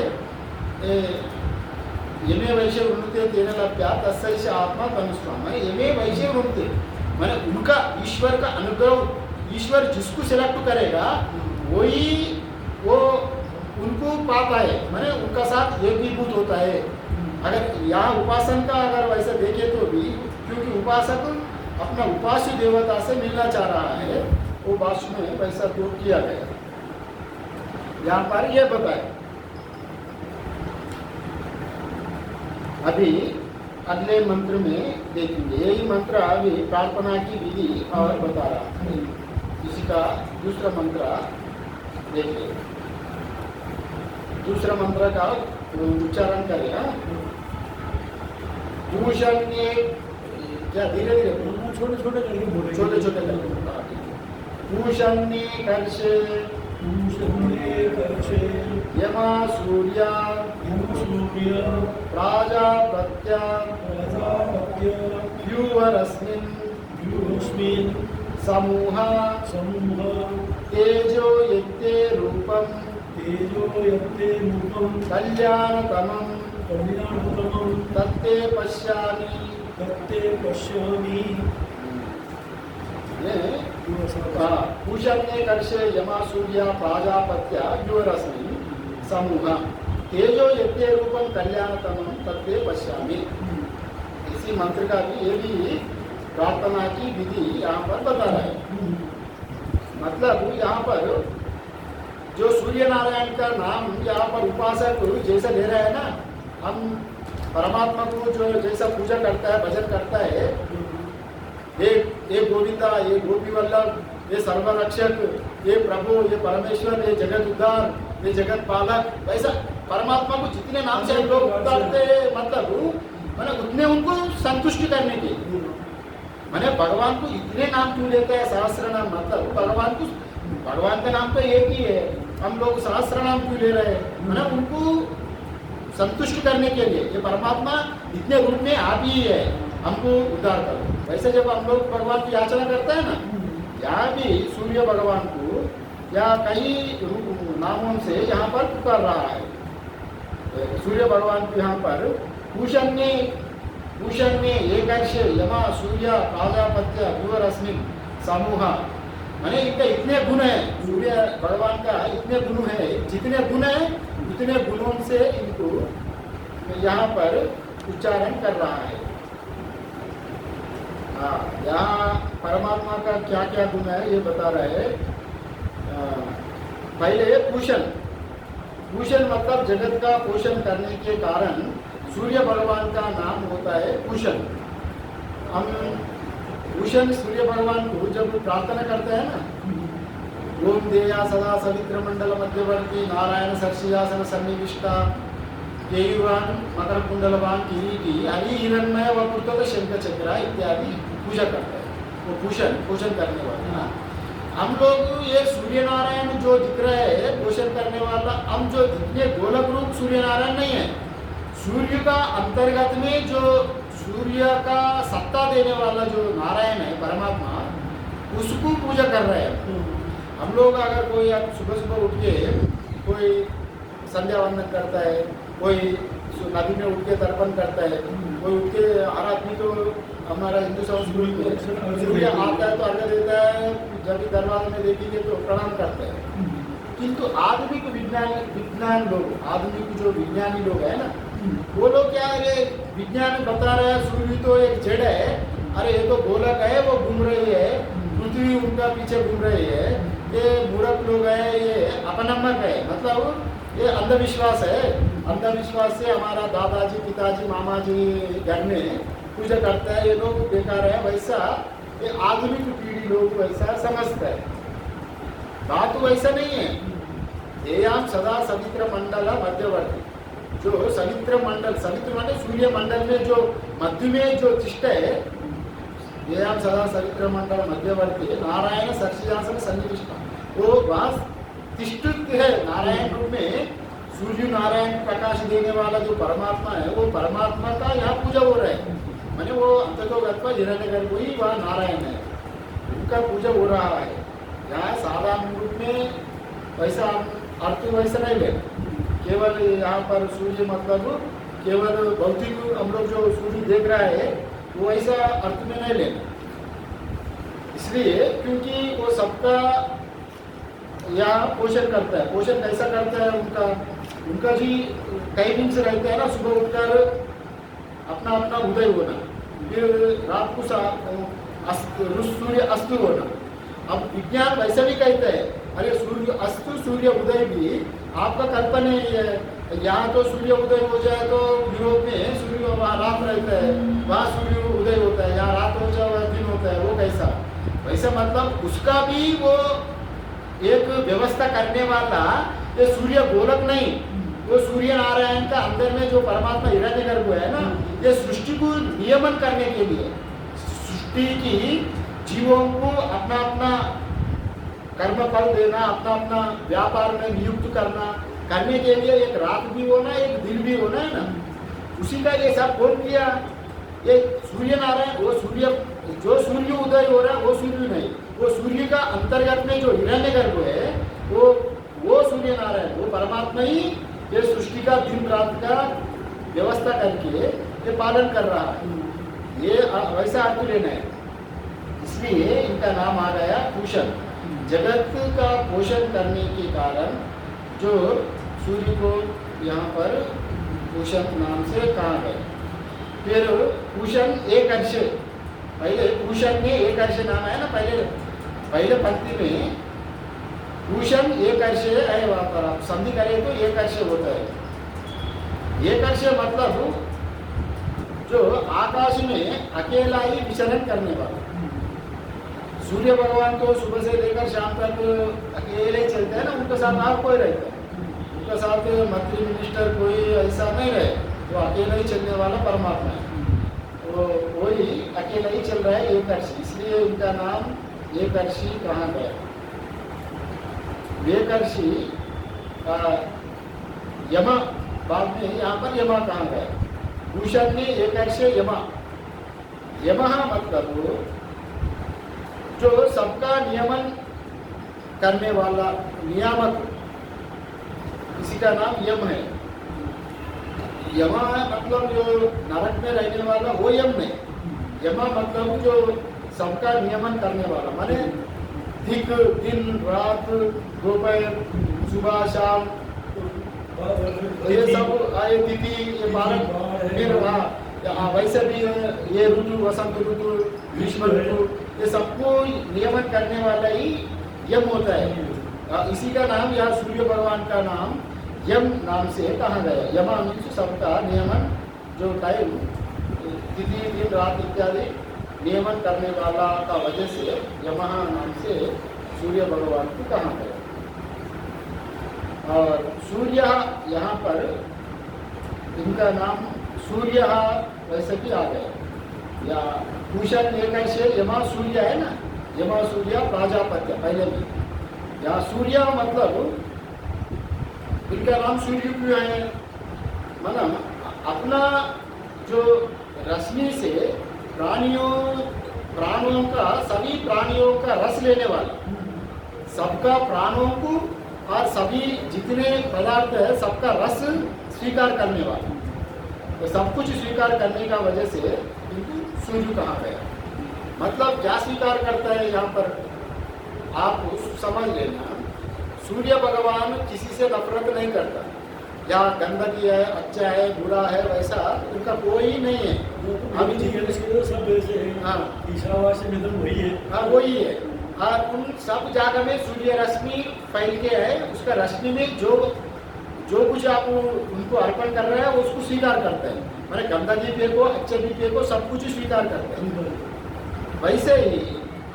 यमे वैश्य वृणुते तेन लभ्या तस्यैष आत्मा तनुष्वम्। यमे वैश्य वृणुते माने उनका ईश्वर का अनुग्रह, ईश्वर जिसको सिलेक्ट करेगा वही वो उनको पाता है, माने उनका साथ एकीभूत होता है। अगर यहाँ उपासन का अगर वैसे देखे तो भी, क्योंकि उपासक अपना उपास्य देवता से मिलना चाह रहा है, वो भाष्य में वैसा तो किया गया। यहाँ पर यह बताए। अभी अगले मंत्र में देखेंगे, यही मंत्र अभी प्रार्थना की विधि और बता रहा है। इसी का दूसरा मंत्र देखिए, दूसरा मंत्र का उच्चारण करेगा। भूषण्ये, क्या धीरे धीरे छोटे छोटे करके बोले, छोटे छोटे करके भूषण्ये कर्षे यमा सूर्या प्राजापत्या व्यूहरस्मिन् समूहा तेजो यत्ते रूपं कल्याणतमं तत्ते पश्यामि। पूषण्ये कर्षे यमा सूर्या प्राजापत्या व्यूहरस्मिन् समूहा तेजो यत्ते रूपम कल्याणतमं तत्ते पश्यामि। इसी मंत्र का भी ये भी प्रार्थना की विधि यहाँ पर बता रहा है। मतलब यहाँ पर जो सूर्य नारायण का नाम यहाँ पर उपासक जैसा ले रहा है ना, हम परमात्मा को जो जैसा पूजा करता है, भजन करता है, ये गोविंदा, ये गोपी वल्लभ, ये सर्वरक्षक, ये प्रभु, ये परमेश्वर, ये जगत उद्धार, ये जगत पालक, वैसा परमात्मा को जितने नाम से हम लोग उतारते, मतलब मैंने उतने उनको संतुष्ट करने के, मैंने भगवान को इतने नाम क्यों लेते हैं, सहस्त्र नाम, मतलब भगवान का नाम तो एक ही है, हम लोग सहस्त्र नाम क्यों ले रहे हैं, मैंने उनको संतुष्ट करने के लिए। ये परमात्मा इतने रूप में आप ही है, हमको उद्धार करो। वैसे जब हम लोग भगवान की याचना करते हैं ना, यहाँ भी सूर्य भगवान को या कई नामों से यहाँ पर पुकार रहा है। सूर्य भगवान को यहाँ पर भूषण्ये एकर्षे यमा सूर्य प्राजापत्य व्यूहरस्मिन् समूहा, माने इनका इतने गुण है, सूर्य भगवान का इतने गुण है, जितने गुण है उतने गुणों से इनको यहाँ पर उच्चारण कर रहा है। यहाँ परमात्मा का क्या क्या गुण है ये बता रहे हैं। पहले भूषण मतलब जगत का पोषण करने के कारण सूर्य भगवान का नाम होता है भूषण। हम भूषण सूर्य भगवान को जब प्रार्थना करते हैं ना, ओम देया सदा सवित्र मंडल मध्यवर्ती नारायण सर्षियासन सन्निविष्टा केयुरान मकर कुंडलवान किरीटी हरि हिरण्मय व पुत्र शंख चक्र इत्यादि पूजा करते हैं। वो पोषण करने वाला। हम लोग ये सूर्य नारायण जो दिख रहे हैं पोषण करने वाला, हम जो जितने गोलक रूप सूर्य नारायण नहीं है, सूर्य का अंतर्गत में जो सूर्य का सत्ता देने वाला जो नारायण है परमात्मा, उसको पूजा कर रहे हैं हम लोग। अगर कोई अब सुबह सुबह उठ के कोई संध्या वंदन करता है, कोई नदी में उठ के तर्पण करता है, कोई उठ के हर आदमी तो हमारा हिंदू संस्कृति में सूर्य आता है तो अर्घ्य देता है, जब भी दरबार में देखेंगे तो प्रणाम करते हैं। किंतु आधुनिक विज्ञान लोग, आधुनिक जो विज्ञानी लोग हैं ना, वो लोग क्या है, विज्ञान बता रहे हैं सूर्य तो एक जड़ है, अरे ये तो गोलक है, वो घूम रही है, पृथ्वी उनका पीछे घूम रही है, ये मूर्ख लोग है, ये अपनम्मक है, मतलब ये अंधविश्वास है। अंधविश्वास से हमारा दादाजी पिताजी मामा जी घर में पूजा करता है, ये लोग बेकार है। वैसा ये आधुनिक पीढ़ी लोग वैसा समझता है, बात वैसा नहीं है। देयाम सदा सवित्र मंडल मध्यवर्ती, जो सवित्र मंडल सूर्य मंडल में जो मध्य में जो तिष्ठ है, देयाम सदा सवित्र मंडल मध्यवर्ती नारायण सर्षियासन सन्निविष्टा, वो वास तिष्ठित है नारायण रूप में। सूर्य नारायण प्रकाश देने वाला जो परमात्मा है, वो परमात्मा का यहाँ पूजा हो रहा है, माने वो अंततोगत्वा हिरण्यगर्भ ही वह नारायण है, उनका पूजा हो रहा है। यहाँ साधारण रूप में वैसा अर्थ वैसा नहीं लेना, केवल यहाँ पर सूर्य मतलब केवल भौतिक हम लोग जो सूर्य देख रहा है वो ऐसा अर्थ में नहीं लेना। इसलिए क्योंकि वो सबका यहाँ पोषण करता है। पोषण कैसा करता है, उनका जी टाइमिंग्स रहता है ना, सुबह उठकर अपना अपना उदय होना, फिर रात को सूर्य अस्त होना। अब विज्ञान वैसा भी कहता है, अरे सूर्य अस्त सूर्य उदय भी आपका कल्पना ही है। यहाँ तो सूर्य उदय हो जाए तो यूरोप में सूर्य वहाँ रात रहता है, वहाँ सूर्य उदय होता है, यहाँ रात हो जाए वहाँ दिन होता है, वो कैसा वैसा मतलब उसका भी वो एक व्यवस्था करने वाला ये सूर्य गोलक नहीं, वो सूर्य नारायण का अंदर में जो परमात्मा हिरण्यगर्भ है ना, ये सृष्टि को नियमन करने के लिए, सृष्टि की जीवों को अपना अपना कर्म फल देना, अपना अपना व्यापार में नियुक्त करने के लिए एक रात भी होना, एक दिन भी होना है ना, उसी का ये सब कौन किया? ये सूर्य नारायण। वो सूर्य जो सूर्य उदय हो रहा है वो सूर्य नहीं, वो सूर्य का अंतर्गत में जो हिरण्यगर्भ है वो सूर्य नारायण, वो परमात्मा ही ये सृष्टि का दिन रात का व्यवस्था करके ये पालन कर रहा है। ये वैसा अर्थ लेना है, इसलिए इनका नाम आ गया पोषण। जगत का पोषण करने के कारण जो सूर्य को यहाँ पर पोषण नाम से कहा गया। फिर पूषण एक अर्श, पहले पूषण में एक अर्श नाम है ना, पहले पंक्ति में पूषण एक अर्श है, वहाँ पर आप संधि करें तो एक अर्श होता है। एक अर्श मतलब जो आकाश में अकेला ही विचरण करने वाला। सूर्य भगवान तो सुबह से लेकर शाम तक अकेले चलते हैं ना, उनके साथ और कोई रहता है, उनके साथ मंत्री मिनिस्टर कोई ऐसा नहीं रहे, वो अकेला ही चलने वाला परमात्मा है, तो वही अकेला ही चल रहा है एकर्षी, इसलिए इनका नाम एकर्षी कहा गया। एकर्षी यमा बाद में यहाँ पर यमा कहा गया। भूषण में एकर्ष यमा, यमा मतलब जो सबका नियमन करने वाला नियामक, इसी का नाम यम है। यमा मतलब जो नरक में रहने वाला वो यम नहीं, यमा मतलब जो सबका नियमन करने वाला, माने दिन रात दोपहर सुबह शाम ये सब आए तिथि ये पालन, फिर वैसे भी ये ऋतु वसंत ऋतु ग्रीष्म ऋतु ये सबको नियमन करने वाला ही यम होता है। इसी का नाम यहाँ सूर्य भगवान का नाम यम नाम से कहा गया। यमा मीन्स सबका नियमन, जो टाइम तिथि दिन रात इत्यादि नियमन करने वाला का वजह से यमा नाम से सूर्य भगवान को कहा गया। और सूर्य यहाँ पर इनका नाम सूर्य वैसे भी आ गया, या भूषण एक ऐसे यमा सूर्य है ना, यमा सूर्य प्राजापत्य पहले भी, यहाँ सूर्य मतलब इनका नाम सूर्य क्यों है, मतलब अपना जो रश्मि से प्राणियों का, सभी प्राणियों का रस लेने वाला, सबका प्राणों को और सभी जितने पदार्थ है सबका रस स्वीकार करने वाला, तो सब कुछ स्वीकार करने का वजह से इनको सूर्य कहा गया। मतलब क्या स्वीकार करता है यहाँ पर आप समझ लेना, सूर्य भगवान किसी से नफरत नहीं करता, या गंदगी है, अच्छा है, बुरा है, वैसा उनका कोई नहीं है। अभी सब वैसे है, हाँ ईशावास्य में तो वही है, हाँ वही है। और उन सब जगह में सूर्य रश्मि फैल के है, उसका रश्मि में जो कुछ आप उनको अर्पण कर रहे हैं वो उसको स्वीकार करते हैं, मैंने गंदगी फेंको, अच्छे भी फेंको, सब कुछ स्वीकार करते हैं। वैसे ही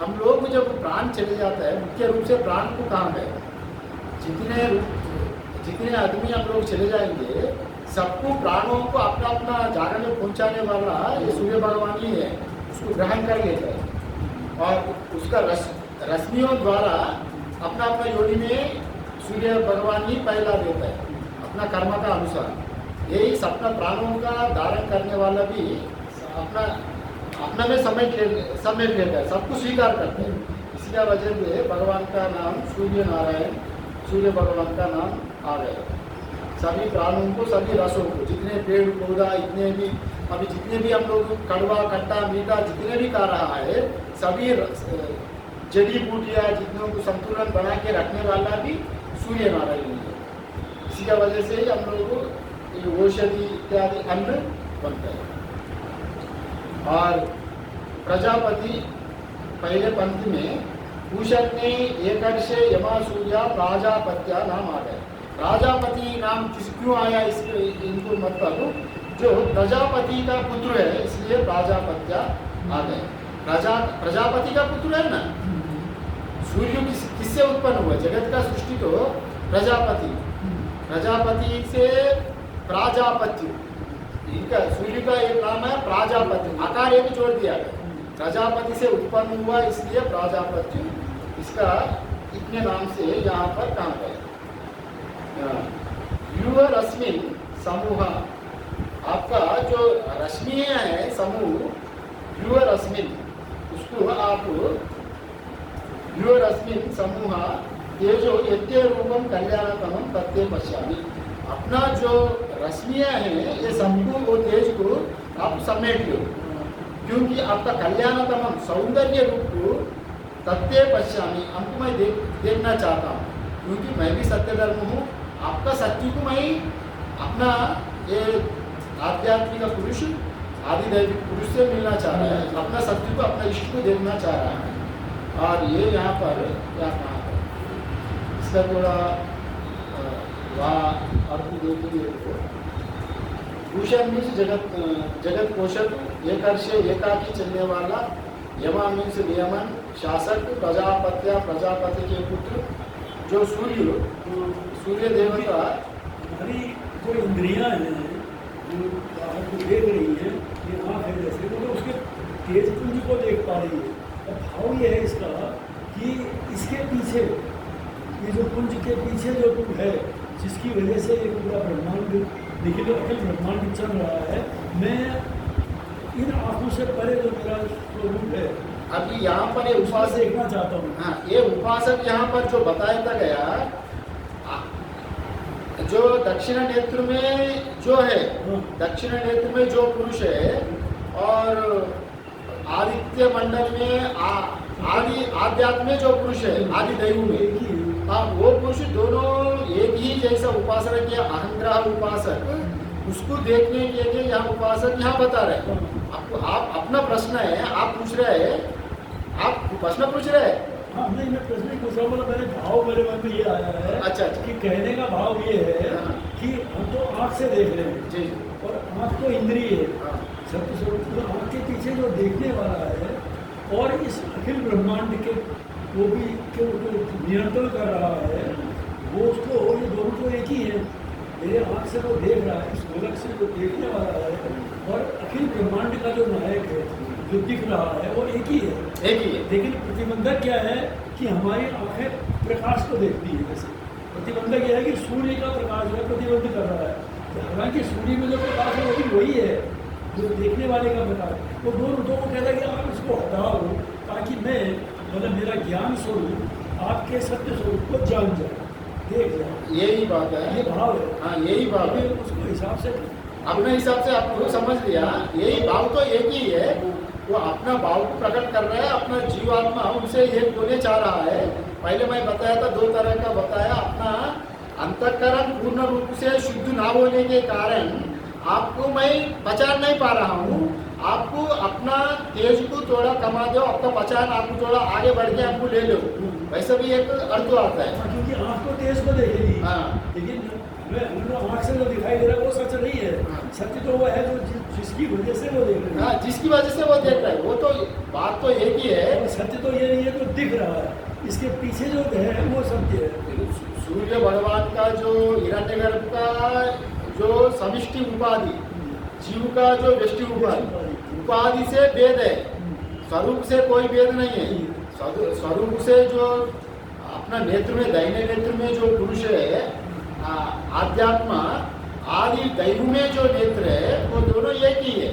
हम लोग जब प्राण चले जाता है, मुख्य रूप से प्राण को कहाँ गए, जितने आदमी हम लोग चले जाएंगे सबको प्राणों को अपना अपना जगह में पहुंचाने वाला ये सूर्य भगवान ही है, उसको ग्रहण कर लेता है और उसका रश्मियों द्वारा अपना अपना योनि में सूर्य भगवान ही पहला देता है अपना कर्म का अनुसार। यही सपना प्राणों का धारण करने वाला भी अपना में समय लेता है, सबको स्वीकार करते हैं। इसी का वजह से भगवान का नाम सूर्य नारायण, सूर्य भगवान का नाम आ गया। सभी प्राणों को, सभी रसों को, जितने पेड़ पौधा, इतने भी अभी जितने भी हम लोग कड़वा खट्टा मीठा जितने भी खा रहा है, सभी जड़ी बूटियाँ जितनों को संतुलन बना के रखने वाला भी सूर्य नारायण है। इसी का वजह से ही हम लोग औषधि इत्यादि अन्न बनता है। और प्रजापति पहले पंक्ति में भूषण ने एकर्षे यमा सूर्य प्राजापत्या नाम आ गए। प्राजापति नाम क्यों आया, इसके इनको मतलब जो प्रजापति का पुत्र है इसलिए प्राजापत्या आ गए। प्रजापति का पुत्र है ना, सूर्य किससे उत्पन्न हुआ, जगत का सृष्टि तो प्रजापति से प्राजापत्य, इनका सूर्य का एक नाम है प्राजापति, आकार एक जोड़ दिया गया, प्रजापति से उत्पन्न हुआ इसलिए प्राजापत्य, इसका इतने नाम से यहाँ पर कहा गया। युव रश्मि समूह, आपका जो रश्मियाँ है समूह युव रश्मि, उसको आप युव रश्मि समूह ये जो यज्ञ रूपम कल्याणतमम तत्ते पश्यामि, अपना जो रश्मियाँ हैं ये सबको वो तेज को आप समेट लो, क्योंकि आपका कल्याणतमम सौंदर्य रूप को तत्ते पश्यामि, हमको मैं देखना चाहता हूँ, क्योंकि मैं भी सत्य धर्म हूँ, आपका सत्य को मैं अपना ये आध्यात्मिक पुरुष आदिदैविक पुरुष से मिलना चाह रहा है, अपना सत्य को अपना इष्ट को देखना चाह रहा है। और ये यहाँ पर क्या कहा है, इसका थोड़ा अर्थ देखेंगे। भूषण मीन्स जगत पोषक, एकर्षे एकाकी चलने वाला, यमा मीन्स नियमन शासक, प्रजापति के पुत्र जो सूर्य देवता। हमारी जो इंद्रियां हैं जो बाहर को देख रही है, ये आँख है जैसे, तो उसके तेज पुंज को देख पा रही है। और भाव ये है इसका कि इसके पीछे, ये जो पुंज के पीछे जो कुछ है, जिसकी वजह से ये पूरा ब्रह्मांड देखिए, तो अखिल ब्रह्मांड चल रहा है, मैं इन आँखों से परे जो मेरा स्वरूप है अभी यहाँ पर ये उपासक देखना चाहता हूँ। हाँ, ये उपासक यहाँ पर जो बताया गया, जो दक्षिण नेत्र में जो है, दक्षिण नेत्र में जो पुरुष है और आदित्य मंडल में आदि आध्यात्म में जो पुरुष है, आदि दैव में, हाँ वो पुरुष दोनों एक ही जैसा उपासना किया, अहंग्रह उपासक, उसको देखने के लिए यहाँ उपासक यहाँ बता रहे हैं। आपको आप अपना प्रश्न है, आप पूछ रहे हैं, आप प्रश्न पूछ रहे हैं। हाँ, नहीं मैं प्रश्न पूछ रहा हूँ, मेरे भाव मेरे मन में ये आया है। अच्छा कि कहने का भाव ये है कि हम तो आँख से देख रहे हैं जी, और आँख तो इंद्रिय है, सत्य स्वरूप, तो आँख के पीछे जो देखने वाला है और इस अखिल ब्रह्मांड के वो भी जो नियंत्रण कर रहा है, वो उसको, ये दोनों तो एक ही है। मेरे आँख से वो देख रहा है, इस गोलक से जो देखने वाला है, और अखिल ब्रह्मांड का जो नायक है, जो दिख रहा है, वो एक ही है। एक ही है। लेकिन प्रतिबंधक क्या है कि हमारी आंखें प्रकाश को देखती है। जैसे प्रतिबंधक यह है कि सूर्य का प्रकाश जो है प्रतिबंध कर रहा है। हालांकि सूर्य में जो प्रकाश है वो भी वही है जो देखने वाले का प्रकाश। वो दोनों तो वो कहता है कि आप इसको हटाओ ताकि मैं, मतलब मेरा ज्ञान स्वरूप आपके सत्य स्वरूप को जान जाए, देख जाए। यही बात है, ये भाव है। हाँ यही भाव है। उसको हिसाब से अपने हिसाब से आपको समझ लिया, यही भाव तो एक ही है। वो अपना भाव को प्रकट कर रहा है, अपना जीवात्मा उनसे ये बोलने चाह रहा है। पहले मैं बताया था, दो तरह का बताया। अपना अंतःकरण पूर्ण रूप से शुद्ध ना होने के कारण आपको मैं पहचान नहीं पा रहा हूँ। आपको अपना तेज को थोड़ा कमा दो, आपका पहचान आपको थोड़ा आगे बढ़ के आपको ले लो, वैसा भी एक अर्थ आता है। क्योंकि आँख तो तेज को देखेगी, हाँ। लेकिन आँख से जो दिखाई दे रहा है वो सच नहीं है। सत्य तो वो है जो जिसकी वजह से वो देख रहा है। हाँ, जिसकी वजह से वो देख रहा है, वो तो बात तो एक ही है। सत्य तो ये नहीं है जो दिख रहा है, इसके पीछे जो है वो सत्य है। सूर्य भगवान का जो हिरण्यगर्भ का जो समिष्टि उपाधि, जीव का जो व्यष्टि उपाधि से भेद है, स्वरूप से कोई भेद नहीं है। स्वरूप से जो अपना नेत्र में, दाहिने नेत्र में जो पुरुष है, आध्यात्मा आदि दैव में जो नेत्र है, वो दोनों एक ही है।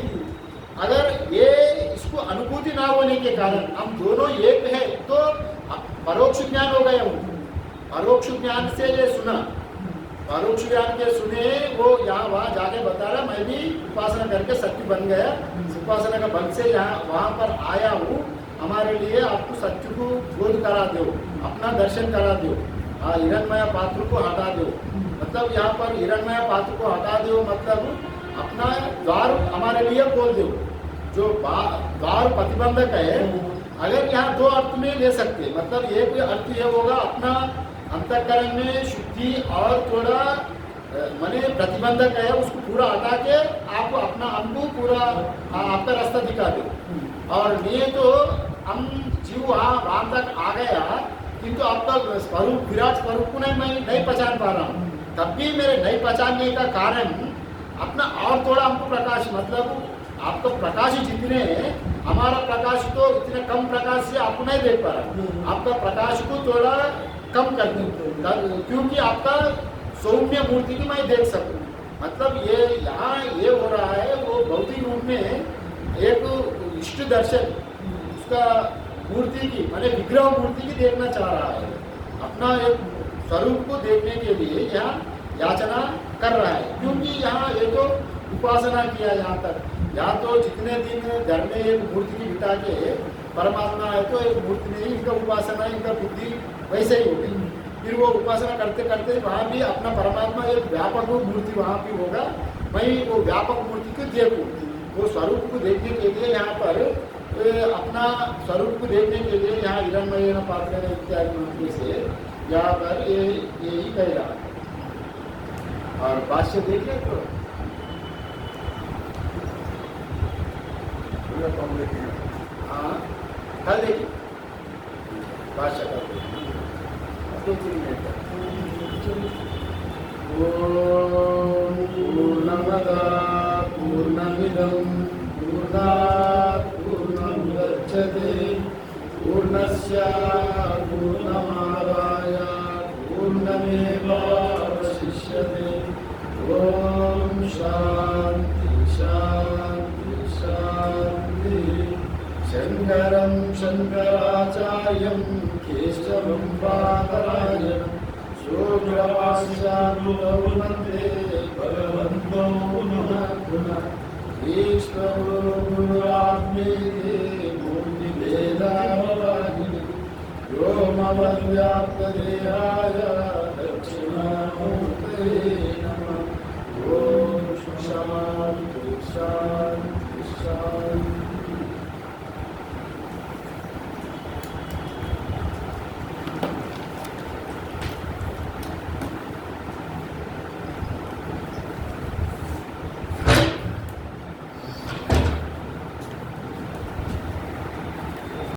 अगर ये इसको अनुभूति ना होने के कारण हम दोनों एक है, तो परोक्ष ज्ञान हो गया। परोक्ष ज्ञान से ये सुना, परोक्ष ज्ञान के सुने, वो यहाँ वहाँ जाके बता रहा मैं भी उपासना करके सत्य बन गया, उपासना का बल से यहाँ वहाँ पर आया हूँ। हमारे लिए आपको सत्य को बोध करा दो, अपना दर्शन करा दो, हिरणमय पात्र को हटा दो। मतलब यहाँ पर हिरणमय पात्र को हटा दो, मतलब अपना द्वार हमारे लिए खोल दो। जो द्वार प्रतिबंधक है, अगर यहाँ दो अर्थ में ले सकते, मतलब एक अर्थ ये होगा अपना अंतःकरण में शुद्धि और थोड़ा माने प्रतिबंधक है, उसको पूरा हटा के आप अपना हमको पूरा आपका रास्ता दिखा दो। और नहीं तो हम जीव वहाँ तक आ गया, किंतु आपका स्वरूप, विराट स्वरूप को मैं नहीं पहचान पा रहा हूँ। तब भी मेरे नहीं पहचानने का कारण अपना और थोड़ा हमको प्रकाश, मतलब आपका प्रकाश जितने हैं, हमारा प्रकाश तो इतने कम प्रकाश से आपको नहीं देख पा रहा। आपका प्रकाश को थोड़ा कम कर दूँ, क्योंकि आपका सौम्य मूर्ति की मैं देख सकूँ। मतलब ये यहाँ ये हो रहा है, वो भौतिक रूप में एक इष्ट दर्शन उसका मूर्ति की, माने विग्रह मूर्ति की देखना चाह रहा है। अपना एक स्वरूप को देखने के लिए यहाँ याचना कर रहा है, क्योंकि यहाँ ये तो उपासना किया यहाँ तक। यहाँ तो जितने दिन घर में एक मूर्ति की बिठा के परमात्मा है, तो एक मूर्ति में ही इनका उपासना, इनका बुद्धि वैसे ही हो गई। फिर वो उपासना करते करते वहाँ भी अपना परमात्मा एक व्यापक मूर्ति वहाँ भी होगा, वही वो व्यापक मूर्ति को देखूँ। वो स्वरूप को देखने के लिए यहाँ पर अपना स्वरूप को देखने के लिए यहाँ हिरणमय पात्र इत्यादि मंत्र से यहाँ पर यही कह रहा है। और भाष्य देखिए तो हाँ, कल देखिए भाष्य कर ओम पूर्णमदा पूर्णमिदं पूर्णात् पूर्णमुदच्यते पूर्णस्य पूर्णमादाय पूर्णमेवावशिष्यते। ओम शांति शांति शांति। शंकरं शंकराचार्यं केशवं बादरायणं सूत्रभाष्यामृतौ वन्दे भगवन्तो पुनः पुनः। ईश्वरो गुरुरात्मेति मूर्तिभेदावभागिनि व्योमवद्व्याप्तदेहाय दक्षिणामूर्तये नमः। ओम शांति शांति शांति।